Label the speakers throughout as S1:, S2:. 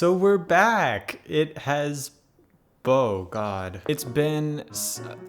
S1: So we're back. Oh God. It's been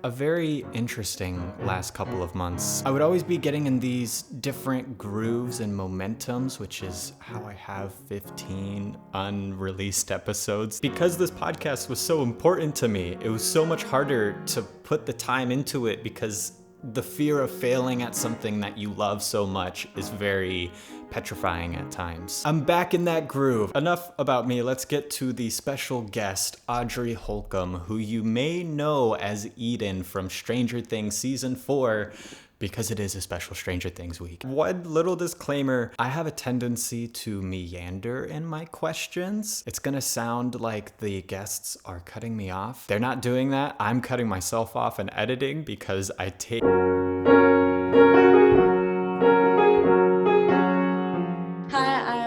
S1: a very interesting last couple of months. I would always be getting in these different grooves and momentums, which is how I have 15 unreleased episodes. Because this podcast was so important to me, it was so much harder to put the time into it because the fear of failing at something that you love so much is very petrifying at times. I'm back in that groove. Enough about me, let's get to the special guest, Audrey Holcolm, who you may know as Eden from Stranger Things Season 4, because it is a special Stranger Things week. One little disclaimer, I have a tendency to meander in my questions. It's gonna sound like the guests are cutting me off. They're not doing that. I'm cutting myself off in editing because I take...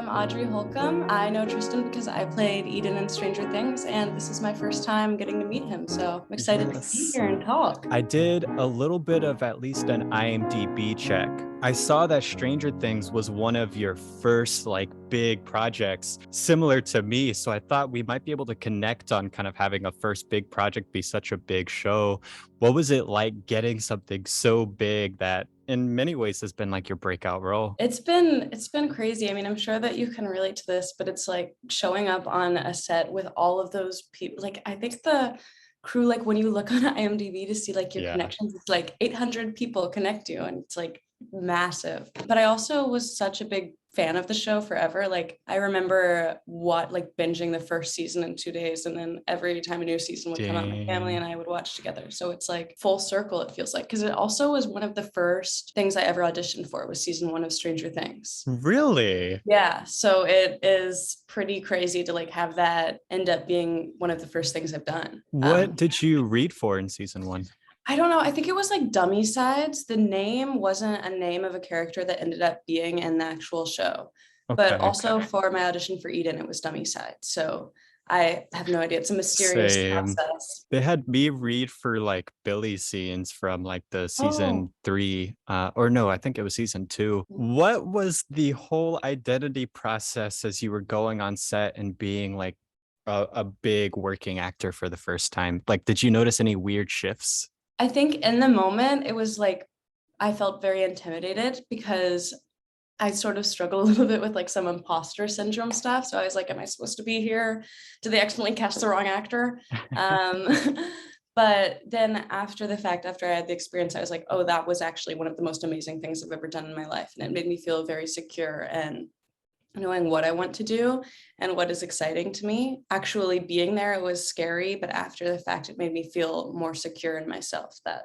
S2: Audrey Holcolm. I know Tristan because I played Eden in Stranger Things, and this is my first time getting to meet him, so I'm excited to be here and talk.
S1: I did a little bit of at least an IMDb check. I saw that Stranger Things was one of your first big projects similar to me, so I thought we might be able to connect on kind of having a first big project be such a big show. What was it like getting something so big that in many ways has been like your breakout role?
S2: It's been crazy. I mean, I'm sure that you can relate to this, but it's like showing up on a set with all of those people. Like, I think the crew, like when you look on IMDb to see like your connections, it's like 800 people connect you, and it's like massive. But I also was such a big fan of the show forever. Like, I remember binging the first season in 2 days, and then every time a new season would come out, my family and I would watch together. So it's like full circle, it feels like, because it also was one of the first things I ever auditioned for, was season 1 of Stranger Things.
S1: Really?
S2: Yeah, so it is pretty crazy to like have that end up being one of the first things I've done.
S1: What did you read for in season 1?
S2: I don't know. I think it was like Dummy Sides. The name wasn't a name of a character that ended up being in the actual show. But also for my audition for Eden, it was Dummy Sides. So I have no idea. It's a mysterious process.
S1: They had me read for Billy scenes from the season 3, or no, I think it was season 2. What was the whole identity process as you were going on set and being a big working actor for the first time? Did you notice any weird shifts?
S2: I think in the moment, it was like, I felt very intimidated because I sort of struggle a little bit with some imposter syndrome stuff. So I was like, am I supposed to be here? Did they accidentally cast the wrong actor? But then after the fact, after I had the experience, I was like, oh, that was actually one of the most amazing things I've ever done in my life. And it made me feel very secure and knowing what I want to do and what is exciting to me. Actually being there, it was scary, but after the fact, it made me feel more secure in myself, that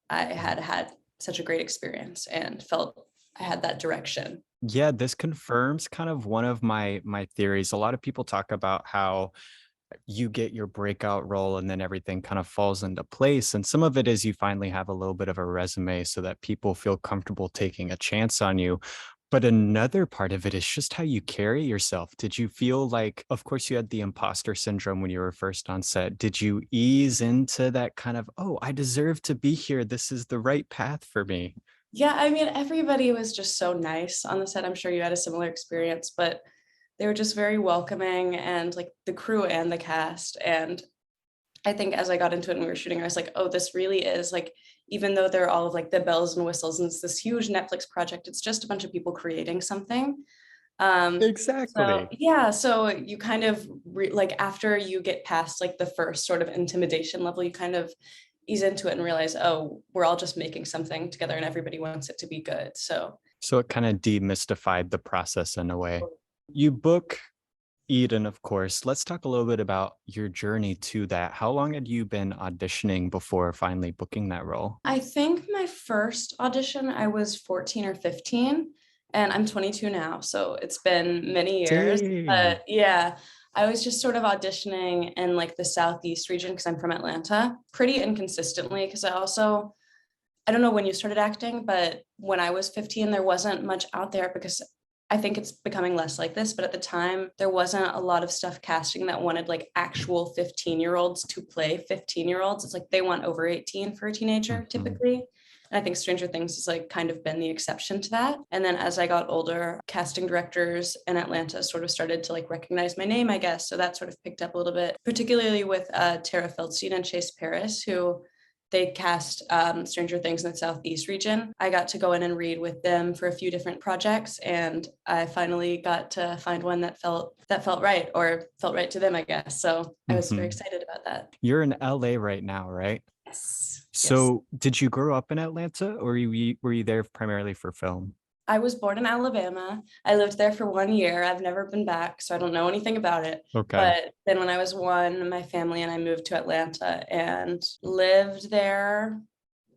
S2: I had such a great experience and felt I had that direction.
S1: Yeah, this confirms kind of one of my theories. A lot of people talk about how you get your breakout role and then everything kind of falls into place. And some of it is you finally have a little bit of a resume so that people feel comfortable taking a chance on you. But another part of it is just how you carry yourself. Did you feel like, of course, you had the imposter syndrome when you were first on set. Did you ease into that kind of, oh, I deserve to be here. This is the right path for me?
S2: Yeah, I mean, everybody was just so nice on the set. I'm sure you had a similar experience, but they were just very welcoming, and the crew and the cast. And I think as I got into it and we were shooting, I was like, oh, this really is even though they're all of the bells and whistles and it's this huge Netflix project, it's just a bunch of people creating something.
S1: Exactly.
S2: So you kind of after you get past the first sort of intimidation level, you kind of ease into it and realize, oh, we're all just making something together and everybody wants it to be good. So
S1: it kind of demystified the process in a way. You book Eden, of course. Let's talk a little bit about your journey to that. How long had you been auditioning before finally booking that role?
S2: I think my first audition, I was 14 or 15, and I'm 22 now. So it's been many years. But yeah, I was just sort of auditioning in the Southeast region because I'm from Atlanta, pretty inconsistently, because I don't know when you started acting, but when I was 15, there wasn't much out there, because I think it's becoming less like this, but at the time there wasn't a lot of stuff casting that wanted actual 15-year-olds to play 15-year-olds. It's they want over 18 for a teenager typically. And I think Stranger Things has like kind of been the exception to that. And then as I got older, casting directors in Atlanta sort of started to like recognize my name, I guess. So that sort of picked up a little bit, particularly with Tara Feldstein and Chase Paris, who they cast Stranger Things in the Southeast region. I got to go in and read with them for a few different projects, and I finally got to find one that felt right, or felt right to them, I guess. So I was very excited about that.
S1: You're in LA right now, right?
S2: Yes.
S1: So did you grow up in Atlanta, or were you there primarily for film?
S2: I was born in Alabama. I lived there for 1 year. I've never been back, so I don't know anything about it.
S1: Okay.
S2: But then when I was one, my family and I moved to Atlanta and lived there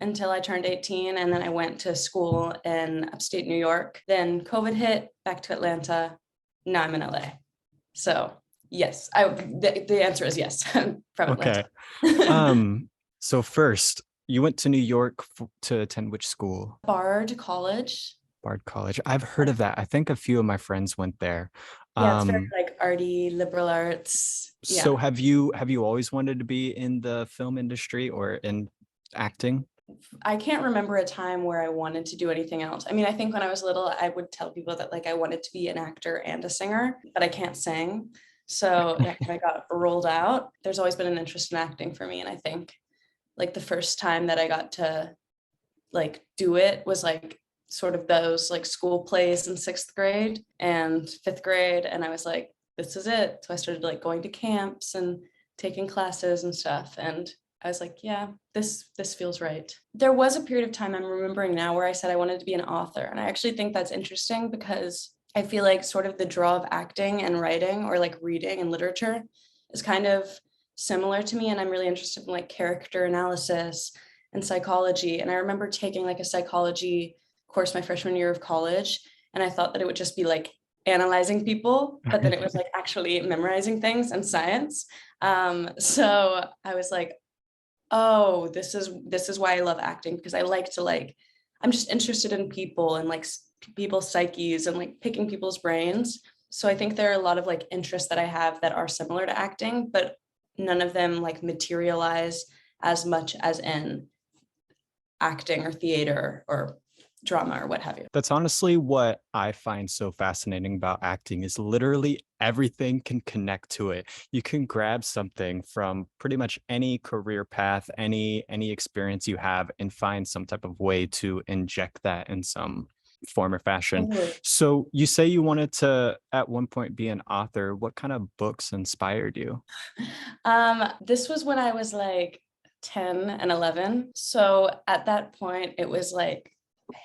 S2: until I turned 18. And then I went to school in upstate New York. Then COVID hit, back to Atlanta. Now I'm in LA. So yes, the answer is yes. I'm from Atlanta.
S1: Okay. So first, you went to New York to attend which school?
S2: Bard College.
S1: Bard College. I've heard of that. I think a few of my friends went there.
S2: Yeah, it's very like arty, liberal arts.
S1: So
S2: Yeah.
S1: have you always wanted to be in the film industry or in acting?
S2: I can't remember a time where I wanted to do anything else. I mean, I think when I was little, I would tell people that like I wanted to be an actor and a singer, but I can't sing. So that kind of got rolled out. There's always been an interest in acting for me. And I think like the first time that I got to like do it was like sort of those like school plays in 6th grade and 5th grade. And I was like, this is it. So I started like going to camps and taking classes and stuff. And I was like, yeah, this feels right. There was a period of time I'm remembering now where I said I wanted to be an author. And I actually think that's interesting because I feel like sort of the draw of acting and writing or like reading and literature is kind of similar to me. And I'm really interested in like character analysis and psychology. And I remember taking like a psychology course my freshman year of college. And I thought that it would just be like analyzing people, but then it was like actually memorizing things and science. So I was like, oh, this is why I love acting, because I like to like, I'm just interested in people and like people's psyches and like picking people's brains. So I think there are a lot of like interests that I have that are similar to acting, but none of them like materialize as much as in acting or theater or drama or what have you.
S1: That's honestly what I find so fascinating about acting is literally everything can connect to it. You can grab something from pretty much any career path, any experience you have, and find some type of way to inject that in some form or fashion. So you say you wanted to at one point be an author. What kind of books inspired you?
S2: This was when I was like 10 and 11. So at that point, it was like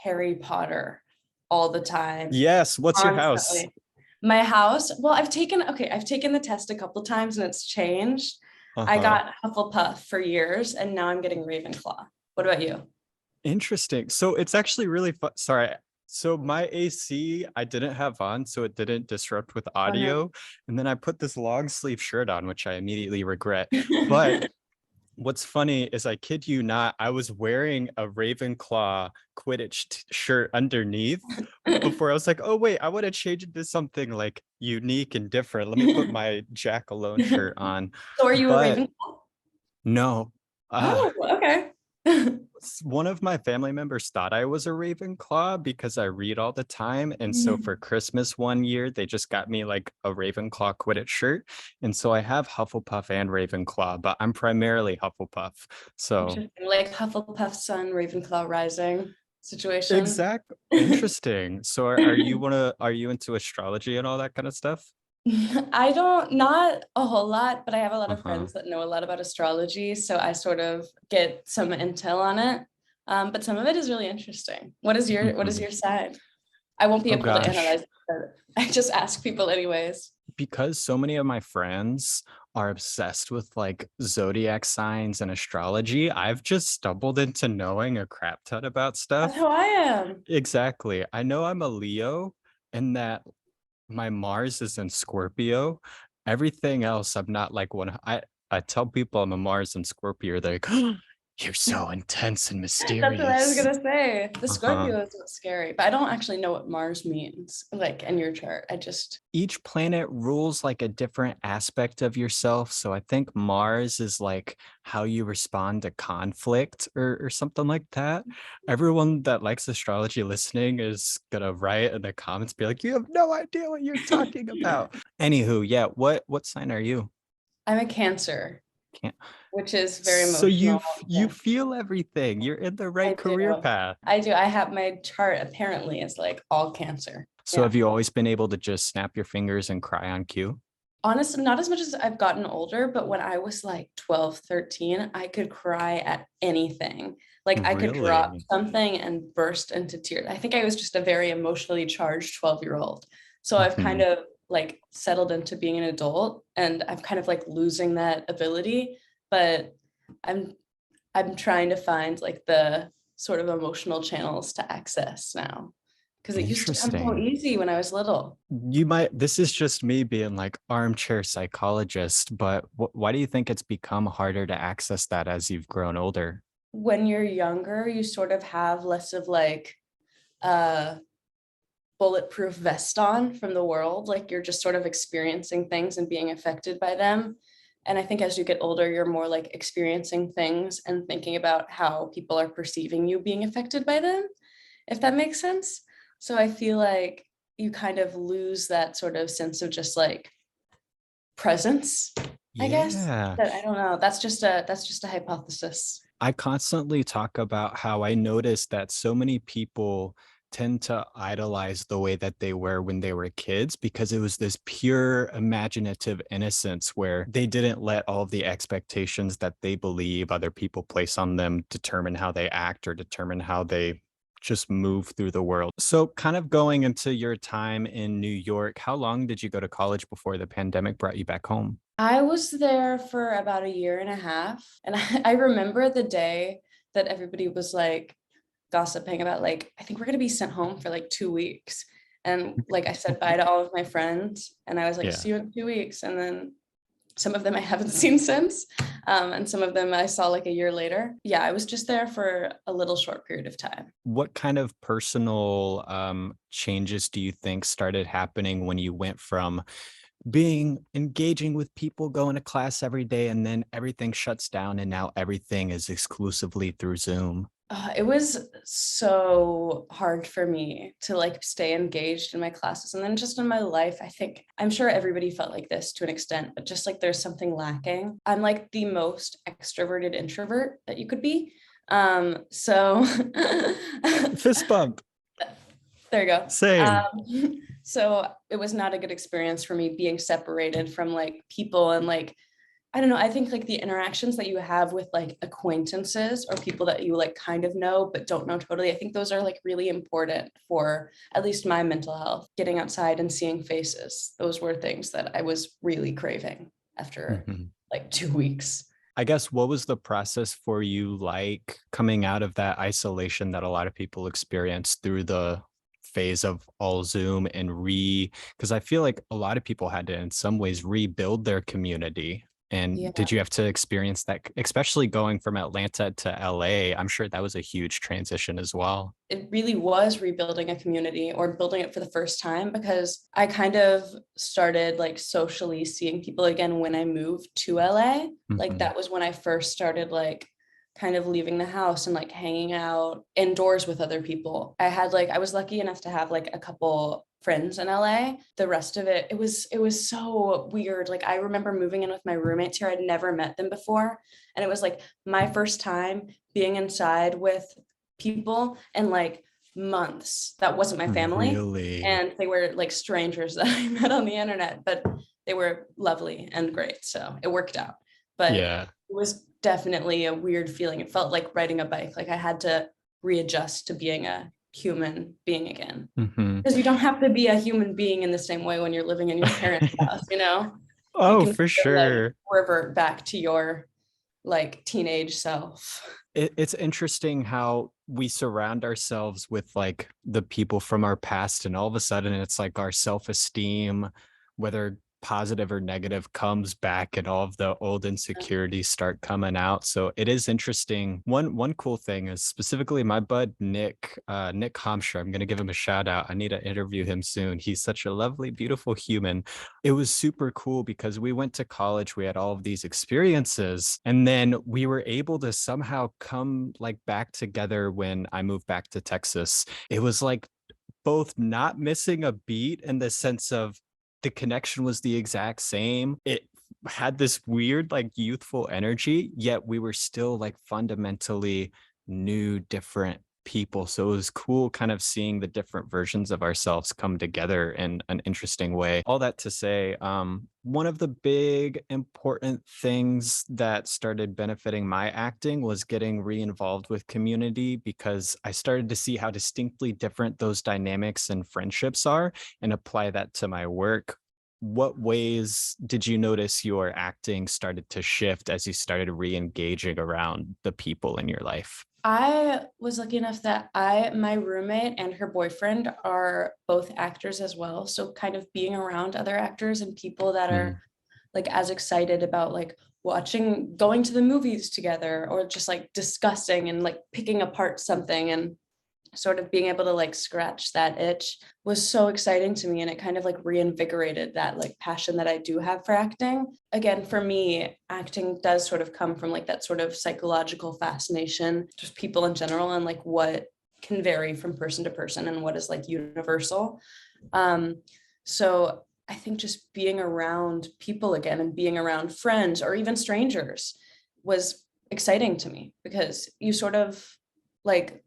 S2: Harry Potter all the time.
S1: Yes. What's your house?
S2: Constantly. My house, well, I've taken the test a couple times and it's changed. I got Hufflepuff for years and now I'm getting Ravenclaw. What about you?
S1: Interesting. So it's actually really fun. Sorry. So my AC, I didn't have on, so it didn't disrupt with audio.
S2: no.
S1: And then I put this long sleeve shirt on, which I immediately regret. But what's funny is, I kid you not, I was wearing a Ravenclaw Quidditch shirt underneath before I was like, oh, wait, I want to change it to something like unique and different. Let me put my Jack Alone shirt on.
S2: So are you a Ravenclaw?
S1: No.
S2: Oh, okay.
S1: One of my family members thought I was a Ravenclaw because I read all the time. And so for Christmas one year, they just got me like a Ravenclaw Quidditch shirt. And so I have Hufflepuff and Ravenclaw, but I'm primarily Hufflepuff. So
S2: like Hufflepuff Sun, Ravenclaw Rising situation.
S1: exactly. Interesting. So are you into astrology and all that kind of stuff?
S2: Not a whole lot, but I have a lot of friends that know a lot about astrology. So I sort of get some intel on it. But some of it is really interesting. What is your sign? I won't be able to analyze it, but I just ask people anyways.
S1: Because so many of my friends are obsessed with like zodiac signs and astrology, I've just stumbled into knowing a crap ton about stuff.
S2: That's how I am.
S1: Exactly. I know I'm a Leo and that my Mars is in Scorpio. Everything else, I'm not like one. I tell people I'm a Mars and Scorpio. They're like, You're so intense and
S2: That's what I was
S1: mysterious.
S2: gonna say. The
S1: Uh-huh.
S2: Scorpio is what's scary, but I don't actually know what Mars means, like in your chart. I just
S1: Each planet rules like a different aspect of yourself. So I think Mars is like how you respond to conflict or something like that. Everyone that likes astrology listening is gonna write in the comments, be like, you have no idea what you're talking about. Anywho, yeah, what sign are you?
S2: I'm a Cancer,
S1: Can't
S2: which is very
S1: so
S2: emotional.
S1: you feel everything. You're in the right
S2: I
S1: career
S2: do.
S1: path.
S2: I do. I have my chart apparently is like all Cancer.
S1: So
S2: Yeah.
S1: have you always been able to just snap your fingers and cry on cue?
S2: Honestly, not as much as I've gotten older, but when I was like 12, 13, I could cry at anything. Like I could drop
S1: Really?
S2: something and burst into tears. I think I was just a very emotionally charged 12-year-old. So I've kind
S1: Mhm.
S2: of like settled into being an adult and I'm kind of like losing that ability, but I'm I'm trying to find like the sort of emotional channels to access now because it used to come so
S1: Interesting.
S2: easy when I was little.
S1: This is just me being like armchair psychologist, but why do you think it's become harder to access that as you've grown older?
S2: When you're younger, you sort of have less of like a bulletproof vest on from the world. Like you're just sort of experiencing things and being affected by them. And I think as you get older, you're more like experiencing things and thinking about how people are perceiving you being affected by them, if that makes sense. So I feel like you kind of lose that sort of sense of just like presence, I guess.
S1: Yeah.
S2: But I don't know. That's just a hypothesis.
S1: I constantly talk about how I noticed that so many people tend to idolize the way that they were when they were kids because it was this pure imaginative innocence where they didn't let all of the expectations that they believe other people place on them determine how they act or determine how they just move through the world. So, kind of going into your time in New York, how long did you go to college before the pandemic brought you back home?
S2: I was there for about a year and a half. And I remember the day that everybody was like gossiping about, like, I think we're going to be sent home for like 2 weeks. And like I said bye to all of my friends and I was like,
S1: Yeah.
S2: see you in 2 weeks. And then some of them I haven't seen since. And some of them I saw like a year later. Yeah, I was just there for a little short period of time.
S1: What kind of personal changes do you think started happening when you went from being engaging with people, going to class every day, and then everything shuts down and now everything is exclusively through Zoom?
S2: It was so hard for me to like stay engaged in my classes and then just in my life. I think I'm sure everybody felt like this to an extent, but just like there's something lacking. I'm like the most extroverted introvert that you could be. So
S1: Fist bump.
S2: there you go.
S1: Same.
S2: So it was not a good experience for me being separated from like people and like I don't know. I think like the interactions that you have with like acquaintances or people that you like kind of know but don't know totally, I think those are like really important for at least my mental health. Getting outside and seeing faces, those were things that I was really craving after
S1: Mhm.
S2: like 2 weeks.
S1: I guess what was the process for you like coming out of that isolation that a lot of people experience through the phase of all Zoom and because I feel like a lot of people had to in some ways rebuild their community. And
S2: Yeah.
S1: did you have to experience that, especially going from Atlanta to LA? I'm sure that was a huge transition as well.
S2: It really was rebuilding a community or building it for the first time because I kind of started like socially seeing people again when I moved to LA. Like
S1: Mhm.
S2: that was when I first started like kind of leaving the house and like hanging out indoors with other people. I was lucky enough to have like a couple friends in LA. The rest of it was so weird. Like I remember moving in with my roommates here. I'd never met them before. And it was like my first time being inside with people in like months that wasn't my family
S1: Really?
S2: and they were like strangers that I met on the internet, but they were lovely and great, so it worked out. But it
S1: Yeah.
S2: was definitely a weird feeling. It felt like riding a bike. Like I had to readjust to being a human being again
S1: Mhm.
S2: because you don't have to be a human being in the same way when you're living in your parents' house. You
S1: Oh,
S2: can
S1: for
S2: sort of, like
S1: sure.
S2: revert back to your like teenage self.
S1: It's interesting how we surround ourselves with like the people from our past, and all of a sudden it's like our self esteem, whether positive or negative comes back and all of the old insecurities start coming out. So it is interesting. One cool thing is specifically my bud Nick Hampshire. I'm gonna give him a shout out. I need to interview him soon. He's such a lovely, beautiful human. It was super cool because we went to college, we had all of these experiences, and then we were able to somehow come like back together when I moved back to Texas. It was like both not missing a beat in the sense of the connection was the exact same. It had this weird, like, youthful energy, yet we were still like fundamentally new, different people. So it was cool kind of seeing the different versions of ourselves come together in an interesting way. All that to say, one of the big important things that started benefiting my acting was getting re-involved with community, because I started to see how distinctly different those dynamics and friendships are and apply that to my work. What ways did you notice your acting started to shift as you started re-engaging around the people in your life?
S2: I was lucky enough that my roommate and her boyfriend are both actors as well. So kind of being around other actors and people that are
S1: Mm.
S2: like as excited about like watching, going to the movies together, or just like discussing and like picking apart something, and sort of being able to like scratch that itch was so exciting to me. And it kind of like reinvigorated that like passion that I do have for acting. Again, for me, acting does sort of come from like that sort of psychological fascination, just people in general, and like what can vary from person to person and what is like universal. So I think just being around people again and being around friends or even strangers was exciting to me, because you sort of like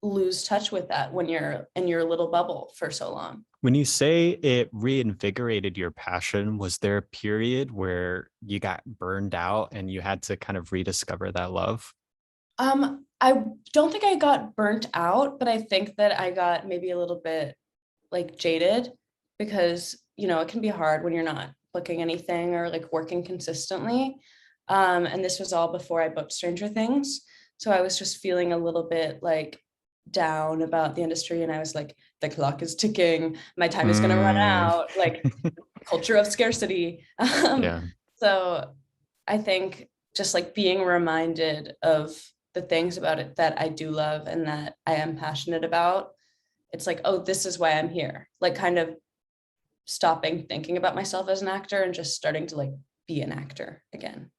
S2: lose touch with that when you're in your little bubble for so long.
S1: When you say it reinvigorated your passion, was there a period where you got burned out and you had to kind of rediscover that love?
S2: I don't think I got burnt out, but I think that I got maybe a little bit like jaded, because it can be hard when you're not booking anything or like working consistently. And this was all before I booked Stranger Things. So I was just feeling a little bit like down about the industry, and I was like, the clock is ticking, my time is going to run
S1: Mm.
S2: out, like culture of scarcity.
S1: Yeah.
S2: So I think just like being reminded of the things about it that I do love and that I am passionate about, it's like, oh, this is why I'm here, like kind of stopping thinking about myself as an actor and just starting to like be an actor again.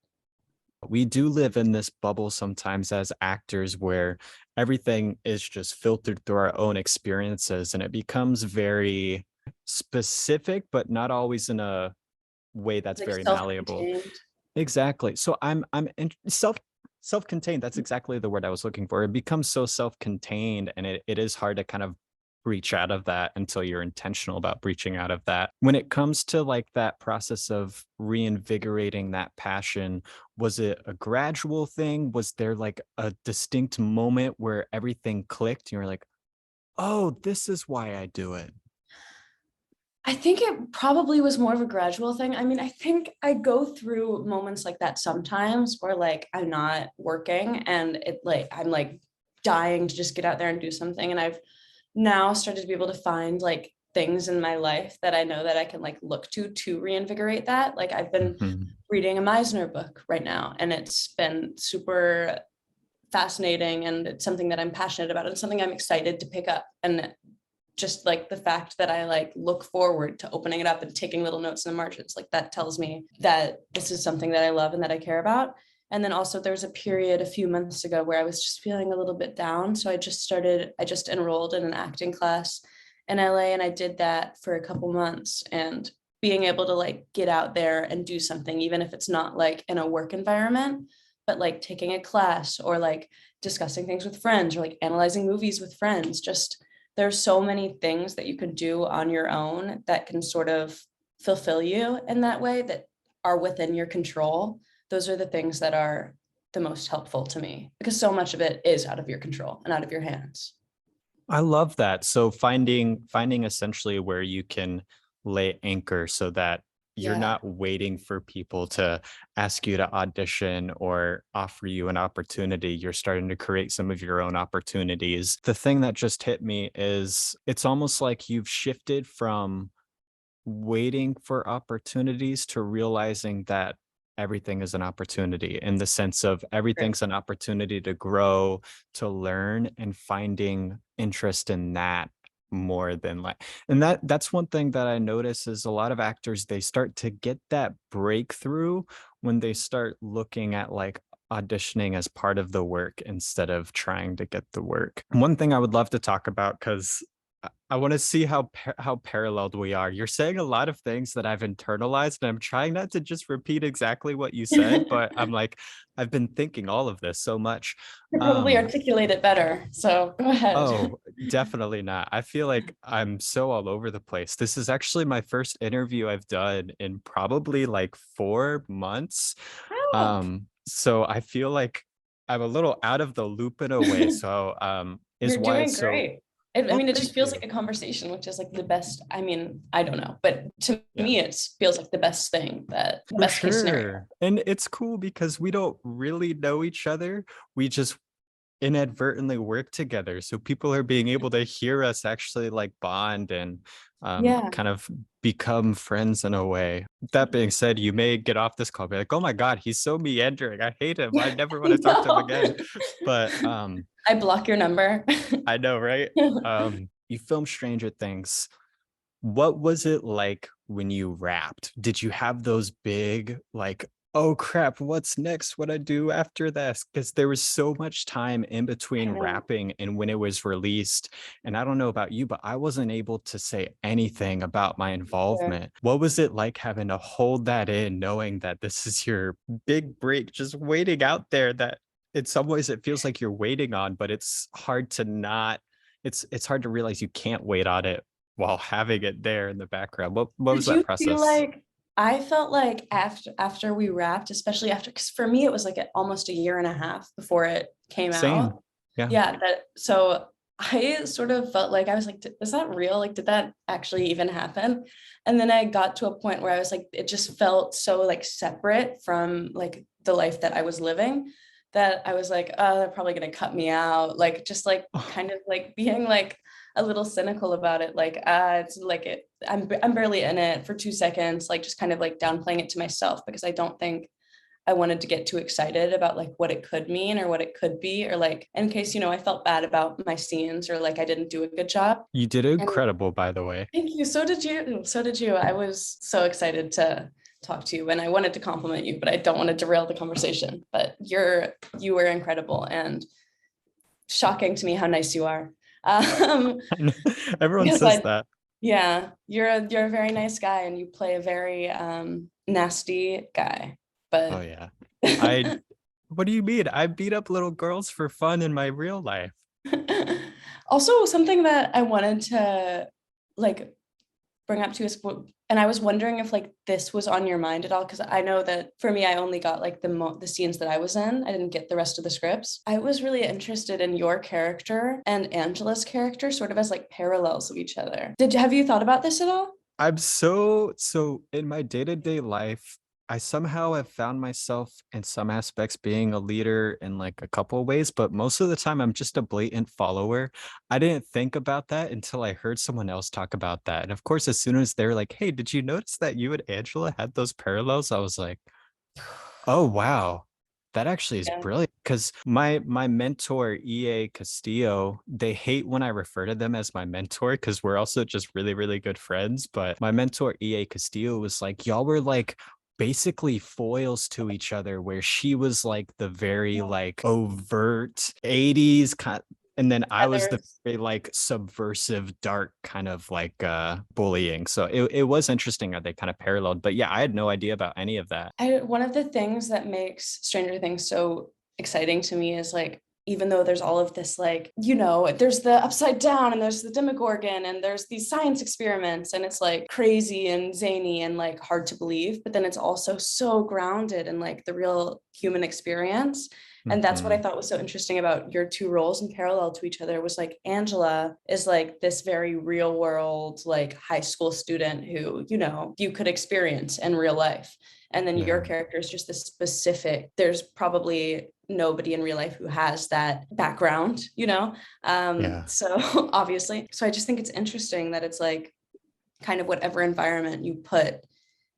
S1: We do live in this bubble sometimes as actors where everything is just filtered through our own experiences and it becomes very specific, but not always in a way that's
S2: Like
S1: very malleable.
S2: self-contained.
S1: Exactly. So I'm in self-contained. That's exactly the word I was looking for. It becomes so self-contained, and it is hard to kind of breach out of that until you're intentional about breaching out of that. When it comes to like that process of reinvigorating that passion, was it a gradual thing? Was there like a distinct moment where everything clicked and you were like, oh, this is why I do it?
S2: I think it probably was more of a gradual thing. I mean, I think I go through moments like that sometimes where like I'm not working and it like I'm like dying to just get out there and do something. And I've now started to be able to find like things in my life that I know that I can like look to reinvigorate that. Like I've been
S1: Mhm.
S2: reading a Meisner book right now, and it's been super fascinating, and it's something that I'm passionate about and something I'm excited to pick up. And just like the fact that I like look forward to opening it up and taking little notes in the margins, like that tells me that this is something that I love and that I care about. And then also there was a period a few months ago where I was just feeling a little bit down. So I just enrolled in an acting class in LA, and I did that for a couple months. And being able to like get out there and do something, even if it's not like in a work environment, but like taking a class or like discussing things with friends or like analyzing movies with friends, just there's so many things that you can do on your own that can sort of fulfill you in that way, that are within your control. Those are the things that are the most helpful to me, because so much of it is out of your control and out of your hands.
S1: I love that. So finding essentially where you can lay anchor so that you're
S2: Yeah.
S1: not waiting for people to ask you to audition or offer you an opportunity. You're starting to create some of your own opportunities. The thing that just hit me is it's almost like you've shifted from waiting for opportunities to realizing that everything is an opportunity, in the sense of everything's an opportunity to grow, to learn, and finding interest in that more than like. And that's one thing that I notice is a lot of actors, they start to get that breakthrough when they start looking at like auditioning as part of the work instead of trying to get the work. One thing I would love to talk about, because I want to see how paralleled we are. You're saying a lot of things that I've internalized, and I'm trying not to just repeat exactly what you said, but I'm like, I've been thinking all of this so much.
S2: You probably articulate it better. So go ahead.
S1: Oh, definitely not. I feel like I'm so all over the place. This is actually my first interview I've done in probably like 4 months.
S2: Oh.
S1: So I feel like I'm a little out of the loop in a way. So is
S2: You're
S1: why
S2: doing
S1: it's so.
S2: great. I
S1: Well,
S2: mean, it
S1: thank
S2: just feels
S1: you.
S2: like a conversation, which is like the best. I mean, I don't know, but to
S1: Yeah.
S2: me, it feels like the best thing, that
S1: For
S2: best case scenario.
S1: sure. And it's cool because we don't really know each other. We just inadvertently work together. So people are being able to hear us actually like bond and
S2: Yeah.
S1: kind of become friends in a way. That being said, you may get off this call, be like, oh my God, he's so meandering. I hate him. I never want to talk to him
S2: No.
S1: again. But
S2: I block your number.
S1: I know, right? You filmed Stranger Things. What was it like when you rapped? Did you have those big, like, oh crap, what's next? What I do after this? Because there was so much time in
S2: I
S1: between
S2: know.
S1: rapping and when it was released. And I don't know about you, but I wasn't able to say anything about my
S2: Yeah.
S1: involvement. What was it like having to hold that in, knowing that this is your big break, just waiting out there, that in some ways it feels like you're waiting on, but it's hard to not, it's hard to realize you can't wait on it while having it there in the background. What was
S2: Did
S1: that
S2: you feel
S1: process?
S2: like, I felt like after we wrapped, especially after, because for me it was like almost a year and a half before it came
S1: Same.
S2: out.
S1: Yeah.
S2: Yeah, that so I sort of felt like, I was like, is that real? Like, did that actually even happen? And then I got to a point where I was like, it just felt so like separate from like the life that I was living, that I was like, oh, they're probably gonna cut me out. Like, just like kind of like being like a little cynical about it. Like, it's like I'm barely in it for 2 seconds, like just kind of like downplaying it to myself, because I don't think I wanted to get too excited about like what it could mean or what it could be, or like in case, I felt bad about my scenes, or like I didn't do a good job.
S1: You did
S2: And
S1: incredible, by the way.
S2: thank you. So did you. So did you. I was so excited to talk to you, and I wanted to compliment you, but I don't want to derail the conversation. But you were incredible, and shocking to me how nice you are. Um,
S1: Everyone
S2: because
S1: says that.
S2: yeah, you're a very nice guy, and you play a very nasty guy.
S1: Oh
S2: But
S1: yeah. I what do you mean? I beat up little girls for fun in my real life.
S2: also, something that I wanted to like bring up to is, and I was wondering if like this was on your mind at all, because I know that for me, I only got like the scenes that I was in. I didn't get the rest of the scripts. I was really interested in your character and Angela's character, sort of as like parallels of each other. Have you thought about this at all?
S1: I'm so in my day-to-day life, I somehow have found myself in some aspects being a leader in like a couple of ways, but most of the time I'm just a blatant follower. I didn't think about that until I heard someone else talk about that. And of course, as soon as they're like, "Hey, did you notice that you and Angela had those parallels?" I was like, "Oh, wow. That actually is
S2: Yeah.
S1: brilliant." Because my mentor, EA Castillo, they hate when I refer to them as my mentor because we're also just really, really good friends. But my mentor, EA Castillo, was like, y'all were like basically foils to each other, where she was like the very like overt 80s kind, and then I was the
S2: Others.
S1: very like subversive, dark kind of like bullying. So it was interesting how they kind of paralleled. But yeah, I had no idea about any of that.
S2: One of the things that makes Stranger Things so exciting to me is like, even though there's all of this, like, there's the upside down and there's the Demogorgon and there's these science experiments, and it's like crazy and zany and like hard to believe, but then it's also so grounded in like the real human experience. And that's what I
S1: Mhm.
S2: thought was so interesting about your two roles in parallel to each other, was like Angela is like this very real world, like high school student who, you could experience in real life. And then your
S1: Yeah.
S2: character is just this specific, there's probably nobody in real life who has that background.
S1: Yeah.
S2: So obviously, so I just think it's interesting that it's like kind of whatever environment you put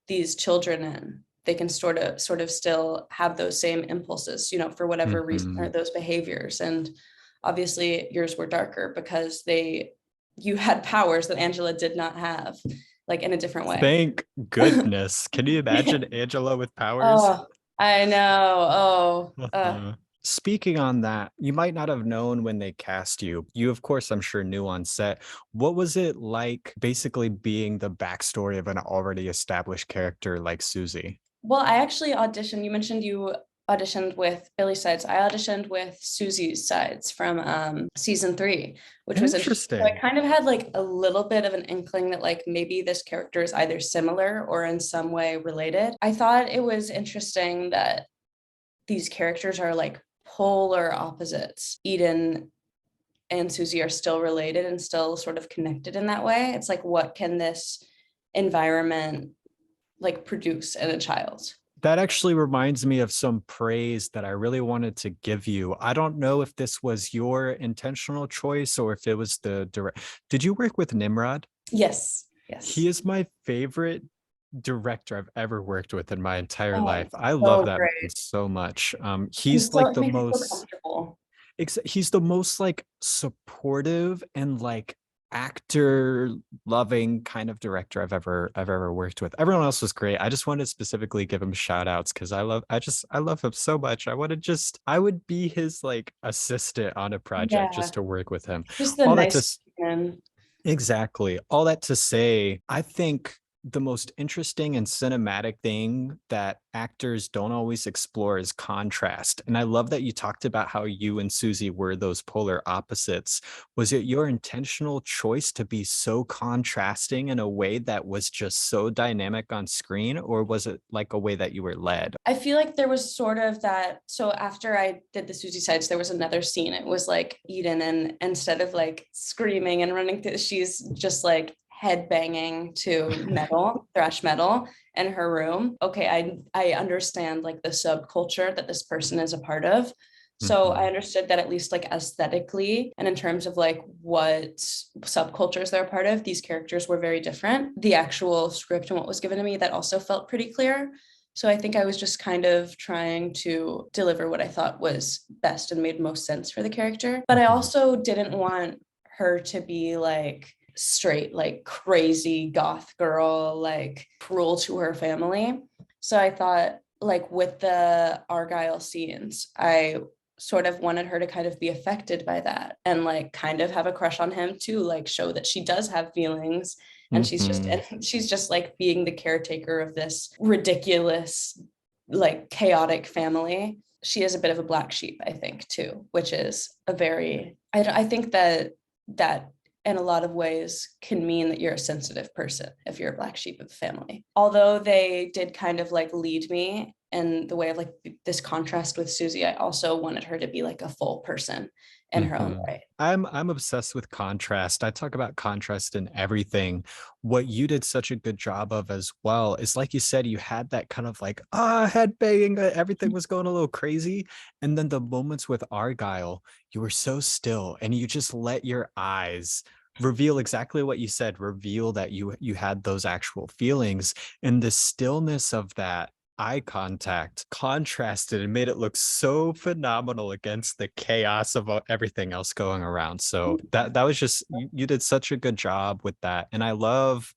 S2: these children in, they can sort of still have those same impulses, you know, for whatever reason, or those behaviors. And obviously yours were darker because you had powers that Angela did not have, like in a different way.
S1: Thank goodness. Can you imagine Angela with powers?
S2: Oh, I know. Oh,
S1: Speaking on that, you might not have known when they cast you. You, of course, I'm sure, knew on set. What was it like basically being the backstory of an already established character like Susie?
S2: well, I actually auditioned. You mentioned you auditioned with Billy's sides. I auditioned with Susie's sides from season 3, which was interesting. So I kind of had like a little bit of an inkling that like maybe this character is either similar or in some way related. I thought it was interesting that these characters are like polar opposites. Eden and Susie are still related and still sort of connected in that way. It's like, what can this environment like produce in a child?
S1: That actually reminds me of some praise that I really wanted to give you. I don't know if this was your intentional choice or if it was the direct. Did you work with Nimrod?
S2: Yes.
S1: He is my favorite director I've ever worked with in my entire life. I love that man so much. He's like the most he's the most like supportive and like actor loving kind of director I've ever worked with. Everyone else was great. I just wanted to specifically give him shout outs because I love him so much. I would be his like assistant on a project just to work with him.
S2: Just the nice man.
S1: Exactly. All that to say, I think the most interesting and cinematic thing that actors don't always explore is contrast. And I love that you talked about how you and Susie were those polar opposites. Was it your intentional choice to be so contrasting in a way that was just so dynamic on screen, or was it like a way that you were led?
S2: I feel like there was sort of that. So after I did the Susie sides, there was another scene. It was like Eden, and instead of like screaming and running through, she's just like head banging to metal, thrash metal in her room. Okay, I understand like the subculture that this person is a part of. So I understood that at least like aesthetically and in terms of like what subcultures they're a part of, these characters were very different. The actual script and what was given to me, that also felt pretty clear. So I think I was just kind of trying to deliver what I thought was best and made most sense for the character. But I also didn't want her to be like straight, like crazy goth girl, like cruel to her family. So I thought like with the Argyle scenes, I sort of wanted her to kind of be affected by that and like kind of have a crush on him too, like show that she does have feelings. And she's just like being the caretaker of this ridiculous, like chaotic family. She is a bit of a black sheep, I think, too, which is a very, I think that in a lot of ways can mean that you're a sensitive person if you're a black sheep of the family. Although they did kind of like lead me in the way of like this contrast with Susie, I also wanted her to be like a full person in her own way.
S1: I'm obsessed with contrast. I talk about contrast in everything. What you did such a good job of as well is, like you said, you had that kind of like head banging, everything was going a little crazy, and then the moments with Argyle, you were so still and you just let your eyes reveal exactly what you said, reveal that you had those actual feelings, and the stillness of that eye contact contrasted and made it look so phenomenal against the chaos of everything else going around. So that was just, you did such a good job with that. And I love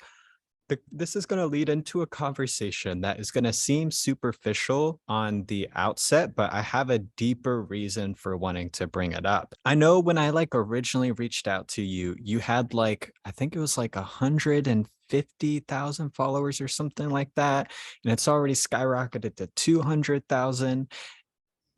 S1: this is going to lead into a conversation that is going to seem superficial on the outset, but I have a deeper reason for wanting to bring it up. I know when I like originally reached out to you, you had like, I think it was like 150,000 followers or something like that. And it's already skyrocketed to 200,000.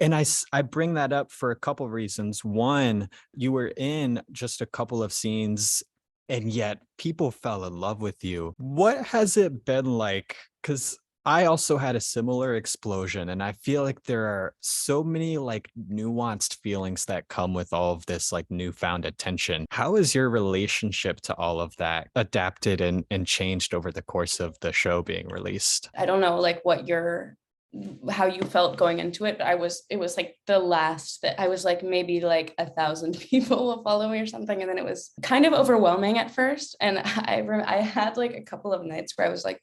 S1: And I bring that up for a couple of reasons. One, you were in just a couple of scenes and yet people fell in love with you. What has it been like? Because I also had a similar explosion, and I feel like there are so many like nuanced feelings that come with all of this like newfound attention. How has your relationship to all of that adapted and changed over the course of the show being released?
S2: I don't know like what your how you felt going into it, but it was like the last that I was like, maybe like 1,000 people will follow me or something. And then it was kind of overwhelming at first. And I had like a couple of nights where I was like,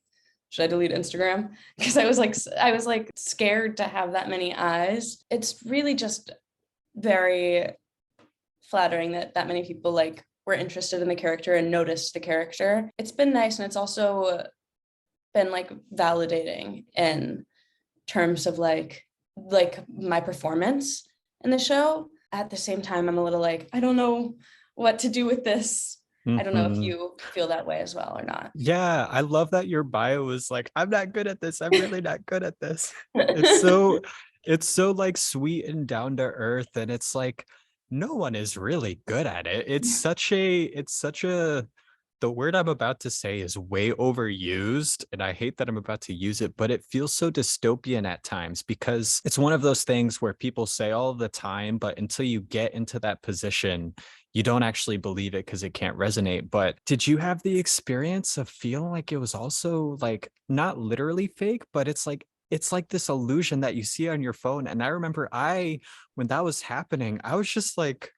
S2: should I delete Instagram? Because I was like scared to have that many eyes. It's really just very flattering that that many people like were interested in the character and noticed the character. It's been nice, and it's also been like validating in terms of like my performance in the show. At the same time, I'm a little like, I don't know what to do with this. I don't know if you feel that way as well or not.
S1: Yeah, I love that your bio is like, I'm not good at this. I'm really not good at this. It's so like sweet and down to earth. And it's like, no one is really good at it. It's such a the word I'm about to say is way overused, and I hate that I'm about to use it, but it feels so dystopian at times because it's one of those things where people say all the time, but until you get into that position, you don't actually believe it because it can't resonate. But did you have the experience of feeling like it was also like not literally fake, but it's like this illusion that you see on your phone? And I remember when that was happening, I was just like,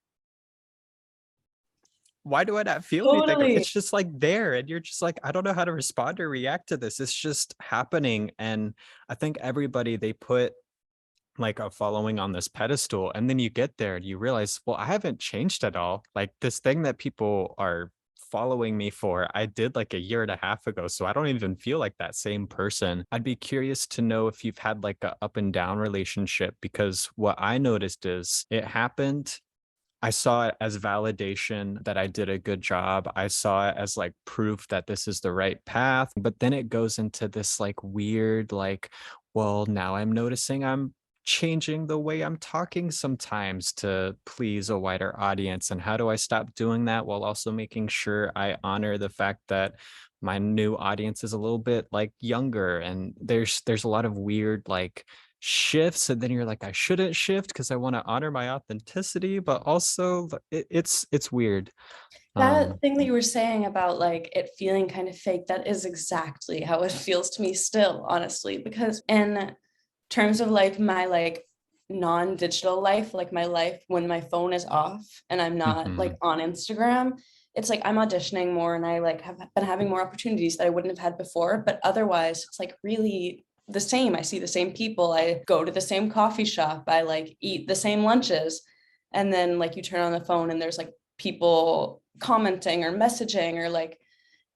S1: why do I not feel anything?
S2: Totally.
S1: It's just like there, and you're just like, I don't know how to respond or react to this. It's just happening. And I think everybody, they put like a following on this pedestal, and then you get there and you realize, well, I haven't changed at all. Like this thing that people are following me for, I did like a year and a half ago, so I don't even feel like that same person. I'd be curious to know if you've had like a up and down relationship, because what I noticed is it happened, I saw it as validation that I did a good job. I saw it as like proof that this is the right path. But then it goes into this like weird, like, well, now I'm noticing I'm changing the way I'm talking sometimes to please a wider audience. And how do I stop doing that while also making sure I honor the fact that my new audience is a little bit like younger, and there's a lot of weird like shifts, and then you're like, I shouldn't shift because I want to honor my authenticity, but also it's weird.
S2: That
S1: um
S2: thing that you were saying about like it feeling kind of fake, that is exactly how it feels to me still, honestly, because in terms of like my like non-digital life, like my life when my phone is off and I'm not like
S1: mhm.
S2: on Instagram, it's like I'm auditioning more and I like have been having more opportunities that I wouldn't have had before. But otherwise, it's like really the same. I see the same people. I go to the same coffee shop. I like eat the same lunches. And then like you turn on the phone and there's like people commenting or messaging or like,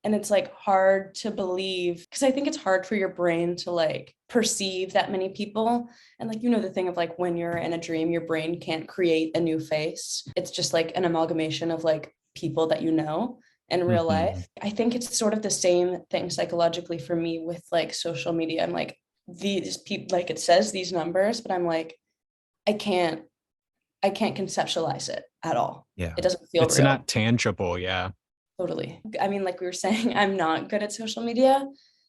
S2: and it's like hard to believe because I think it's hard for your brain to like perceive that many people. And like, you know, the thing of like when you're in a dream, your brain can't create a new face. It's just like an amalgamation of like people that you know in real
S1: Mhm.
S2: life. I think it's sort of the same thing psychologically for me with like social media. I'm like, these people, like it says these numbers, but I'm like, I can't, I can't conceptualize it at all.
S1: Yeah,
S2: It doesn't feel
S1: it's
S2: real.
S1: not tangible. Yeah.
S2: Totally. I mean, like we were saying, I'm not good at social media.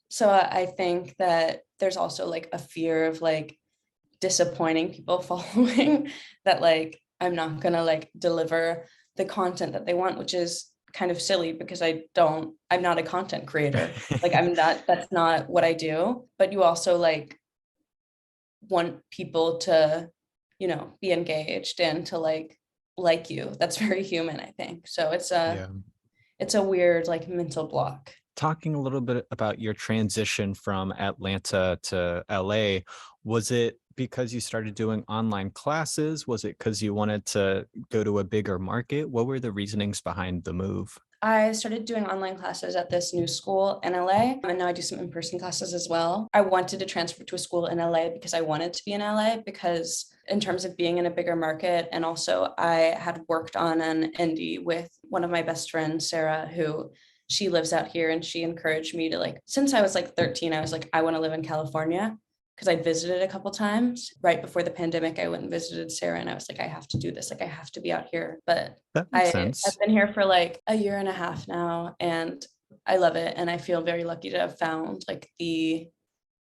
S2: So I think that there's also like a fear of like disappointing people following that like I'm not gonna like deliver the content that they want, which is kind of silly because I'm not a content creator. Like I'm not, that's not what I do. But you also want people to, you know, be engaged and to like you. That's very human, I think. So
S1: Yeah.
S2: it's a weird like mental block.
S1: Talking a little bit about your transition from Atlanta to LA, was it because you started doing online classes? Was it because you wanted to go to a bigger market? What were the reasonings behind the move?
S2: I started doing online classes at this new school in LA, and now I do some in-person classes as well. I wanted to transfer to a school in LA because I wanted to be in LA because in terms of being in a bigger market, and also I had worked on an indie with one of my best friends, Sarah, who she lives out here, and she encouraged me to like, since I was like 13, I was like, I want to live in California because I visited a couple times right before the pandemic. I went and visited Sarah and I was like, I have to do this. Like, I have to be out here. But
S1: That makes
S2: I've
S1: sense.
S2: been here for like a year and a half now and I love it. And I feel very lucky to have found like the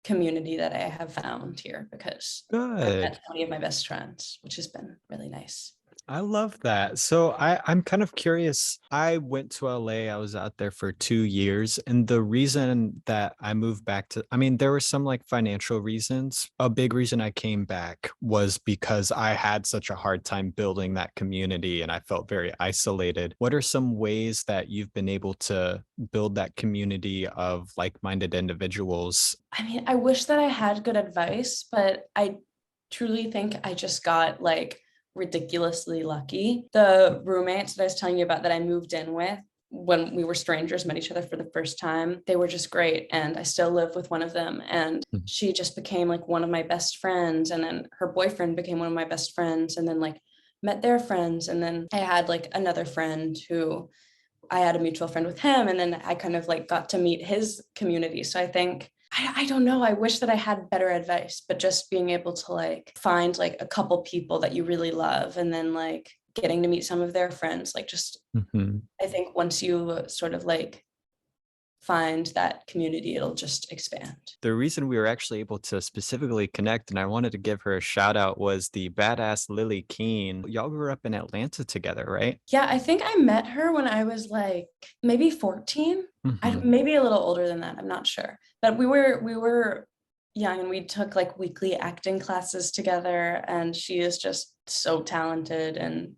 S2: community that I have found here because I've met
S1: Good.
S2: so many of my best friends, which has been really nice.
S1: I love that. So I'm kind of curious. I went to LA. I was out there for 2 years. And the reason that I moved back to, I mean, there were some like financial reasons. A big reason I came back was because I had such a hard time building that community and I felt very isolated. What are some ways that you've been able to build that community of like-minded individuals?
S2: I mean, I wish that I had good advice, but I truly think I just got like ridiculously lucky. The roommates that I was telling you about that I moved in with when we were strangers, met each other for the first time, they were just great. And I still live with one of them. And
S1: Mhm.
S2: she just became like one of my best friends. And then her boyfriend became one of my best friends. And then like met their friends. And then I had like another friend who I had a mutual friend with him. And then I kind of like got to meet his community. So I think I don't know. I wish that I had better advice, but just being able to like find like a couple people that you really love and then like getting to meet some of their friends, like just
S1: Mhm.
S2: I think once you sort of like find that community, it'll just expand.
S1: The reason we were actually able to specifically connect, and I wanted to give her a shout out, was the badass Lily Keen. Y'all grew up in Atlanta together, right?
S2: Yeah, I think I met her when I was like maybe 14. I
S1: Hmm.
S2: maybe a little older than that. I'm not sure. But we were young and we took like weekly acting classes together and she is just so talented and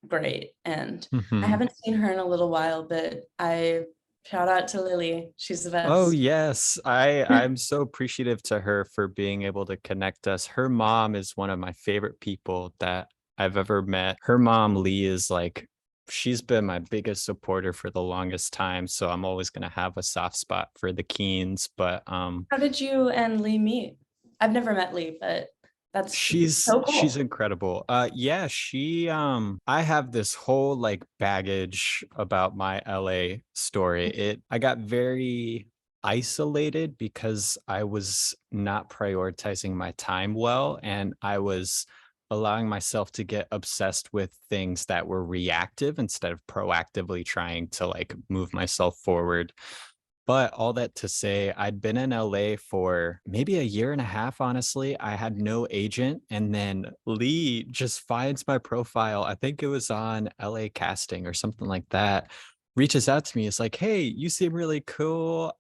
S2: great. And I
S1: Hmm.
S2: haven't seen her in a little while, but I shout out to Lily. She's the
S1: Oh
S2: best.
S1: yes, I'm so appreciative to her for being able to connect us. Her mom is one of my favorite people that I've ever met. Her mom, Lee, is like she's been my biggest supporter for the longest time, so I'm always going to have a soft spot for the Keens, but
S2: How did you and Lee meet? I've never met Lee, but that's so
S1: she's
S2: cool.
S1: incredible. Yeah, she I have this whole like baggage about my LA story. It I got very isolated because I was not prioritizing my time well and I was allowing myself to get obsessed with things that were reactive instead of proactively trying to like move myself forward. But all that to say, I'd been in LA for maybe a year and a half, honestly. I had no agent. And then Lee just finds my profile. I think it was on LA Casting or something like that. Reaches out to me. It's like, hey, you seem really cool.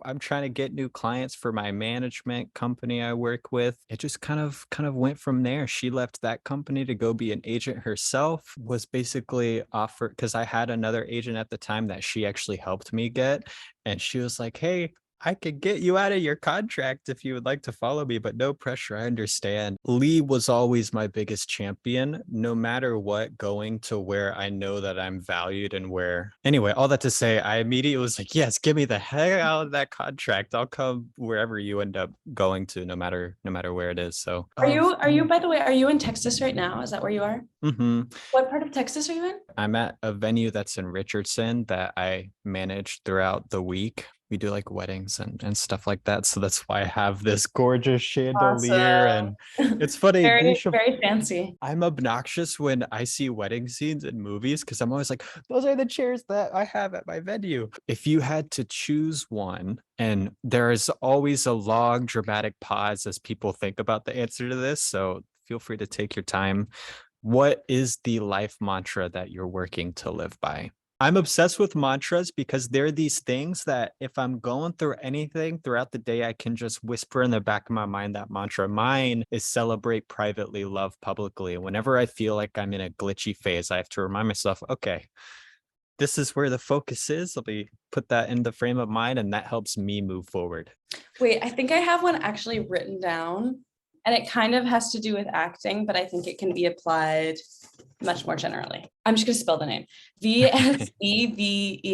S1: I'm trying to get new clients for my management company I work with. It just kind of went from there. She left that company to go be an agent herself, was basically offered because I had another agent at the time that she actually helped me get. And she was like, hey, I could get you out of your contract if you would like to follow me, but no pressure. I understand. Lee was always my biggest champion, no matter what, going to where I know that I'm valued and where. Anyway, all that to say, I immediately was like, yes, get me the heck out of that contract. I'll come wherever you end up going to, no matter where it is. So,
S2: Are you by the way, are you in Texas right now? Is that where you are?
S1: mhm.
S2: What part of Texas are you in?
S1: I'm at a venue that's in Richardson that I manage throughout the week. We do like weddings and stuff like that. So that's why I have this gorgeous chandelier.
S2: Awesome.
S1: And it's funny,
S2: Very, very fancy.
S1: I'm obnoxious when I see wedding scenes in movies because I'm always like, those are the chairs that I have at my venue. If you had to choose one, and there is always a long dramatic pause as people think about the answer to this. So feel free to take your time. What is the life mantra that you're working to live by? I'm obsessed with mantras because they're these things that if I'm going through anything throughout the day, I can just whisper in the back of my mind that mantra. Mine is celebrate privately, love publicly. Whenever I feel like I'm in a glitchy phase, I have to remind myself, okay, this is where the focus is. Let me put that in the frame of mind, and that helps me move forward.
S2: Wait, I think I have one actually written down, and it kind of has to do with acting, but I think it can be applied much more generally. I'm just gonna spell the name. Vesvevelod.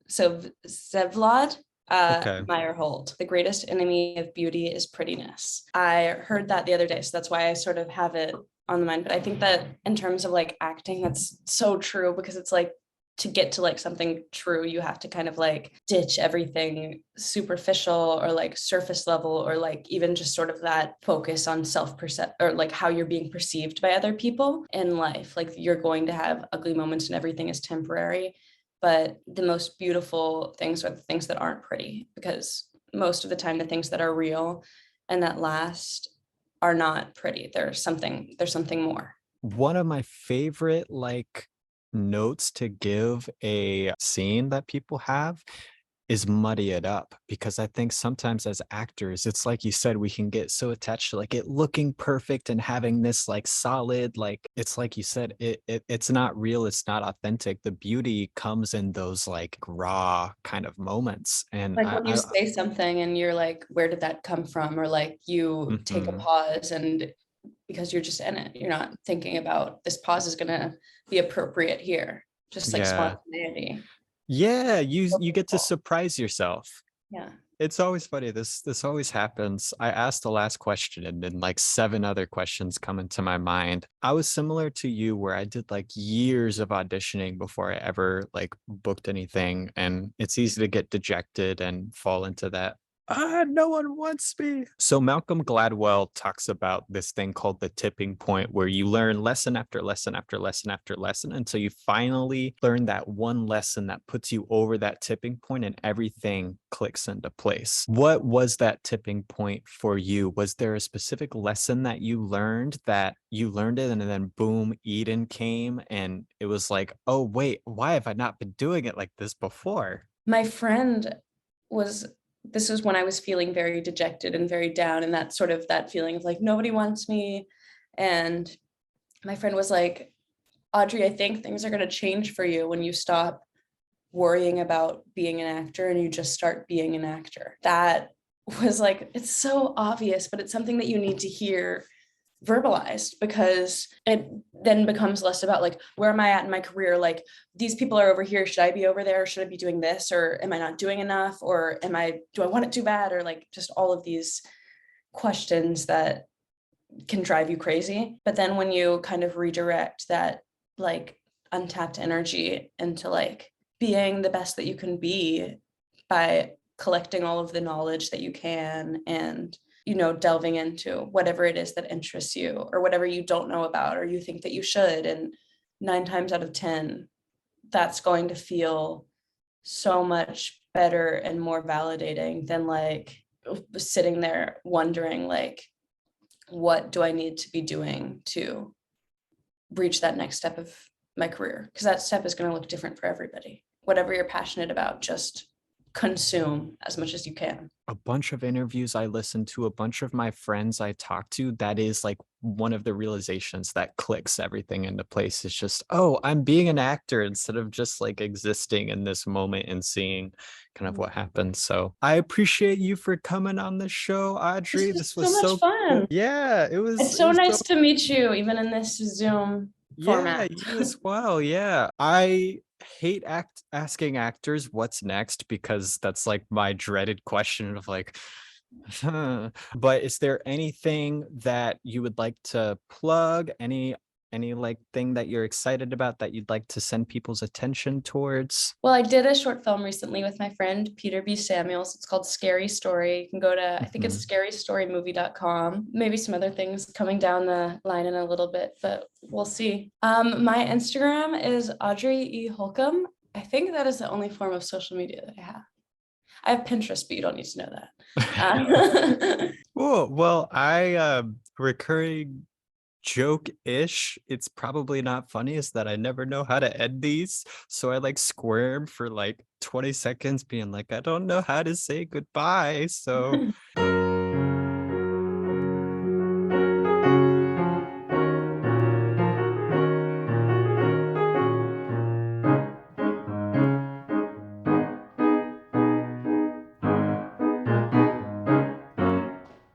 S2: So Zevlod
S1: Okay.
S2: Meyerhold. The greatest enemy of beauty is prettiness. I heard that the other day, so that's why I sort of have it on the mind. But I think that in terms of like acting, that's so true because it's like to get to like something true, you have to kind of like ditch everything superficial or like surface level or like even just sort of that focus on self-percep or like how you're being perceived by other people in life. Like you're going to have ugly moments and everything is temporary, but the most beautiful things are the things that aren't pretty because most of the time the things that are real and that last are not pretty. There's something more.
S1: One of my favorite like notes to give a scene that people have is muddy it up, because I think sometimes as actors, it's like you said, we can get so attached to like it looking perfect and having this like solid, like it's like you said, it's not real, it's not authentic. The beauty comes in those like raw kind of moments. And
S2: Like when you say something and you're like, where did that come from? Or like you take a
S1: Mhm.
S2: pause and because you're just in it, you're not thinking about this pause is gonna be appropriate here. Just like
S1: Yeah.
S2: spontaneity.
S1: Yeah,
S2: So
S1: you get to
S2: beautiful.
S1: surprise yourself.
S2: Yeah.
S1: It's always funny. This always happens. I asked the last question and then like seven other questions come into my mind. I was similar to you where I did like years of auditioning before I ever like booked anything. And it's easy to get dejected and fall into that. No one wants me. So Malcolm Gladwell talks about this thing called the tipping point, where you learn lesson after lesson after lesson after lesson until you finally learn that one lesson that puts you over that tipping point and everything clicks into place. What was that tipping point for you? Was there a specific lesson that you learned it and then boom, Eden came and it was like, oh, wait, why have I not been doing it like this before?
S2: My friend was, this was when I was feeling very dejected and very down, and that sort of that feeling of like nobody wants me. And my friend was like, Audrey, I think things are going to change for you when you stop worrying about being an actor and you just start being an actor. That was like, it's so obvious, but it's something that you need to hear verbalized, because it then becomes less about like, where am I at in my career? Like, these people are over here. Should I be over there? Should I be doing this? Or am I not doing enough? Or do I want it too bad? Or like just all of these questions that can drive you crazy. But then when you kind of redirect that like untapped energy into like being the best that you can be by collecting all of the knowledge that you can, and delving into whatever it is that interests you or whatever you don't know about or you think that you should, and 9 times out of 10 that's going to feel so much better and more validating than like sitting there wondering like, what do I need to be doing to reach that next step of my career? Because that step is going to look different for everybody. Whatever you're passionate about, just consume as much as you can.
S1: A bunch of interviews I listened to, a bunch of my friends I talked to, that is like one of the realizations that clicks everything into place. It's just, oh, I'm being an actor instead of just like existing in this moment and seeing kind of what happens. So I appreciate you for coming on the show,
S2: This
S1: Audrey.
S2: was
S1: This
S2: so
S1: was
S2: much
S1: so cool.
S2: fun.
S1: Yeah,
S2: It's
S1: it
S2: so
S1: was so
S2: nice to meet you, even in this Zoom
S1: yeah,
S2: format.
S1: you as well. Yeah. I hate asking actors what's next, because that's like my dreaded question of like, but is there anything that you would like to plug? Any like thing that you're excited about that you'd like to send people's attention towards?
S2: Well, I did a short film recently with my friend Peter B. Samuels. It's called Scary Story. You can go to, I think it's
S1: Mhm.
S2: scarystorymovie.com. Maybe some other things coming down the line in a little bit, but we'll see. My Instagram is Audrey E. Holcomb. I think that is the only form of social media that I have. I have Pinterest, but you don't need to know that.
S1: Cool. Well, I recurring joke-ish, it's probably not funny, is that I never know how to end these. So I like squirm for like 20 seconds being like, I don't know how to say goodbye. So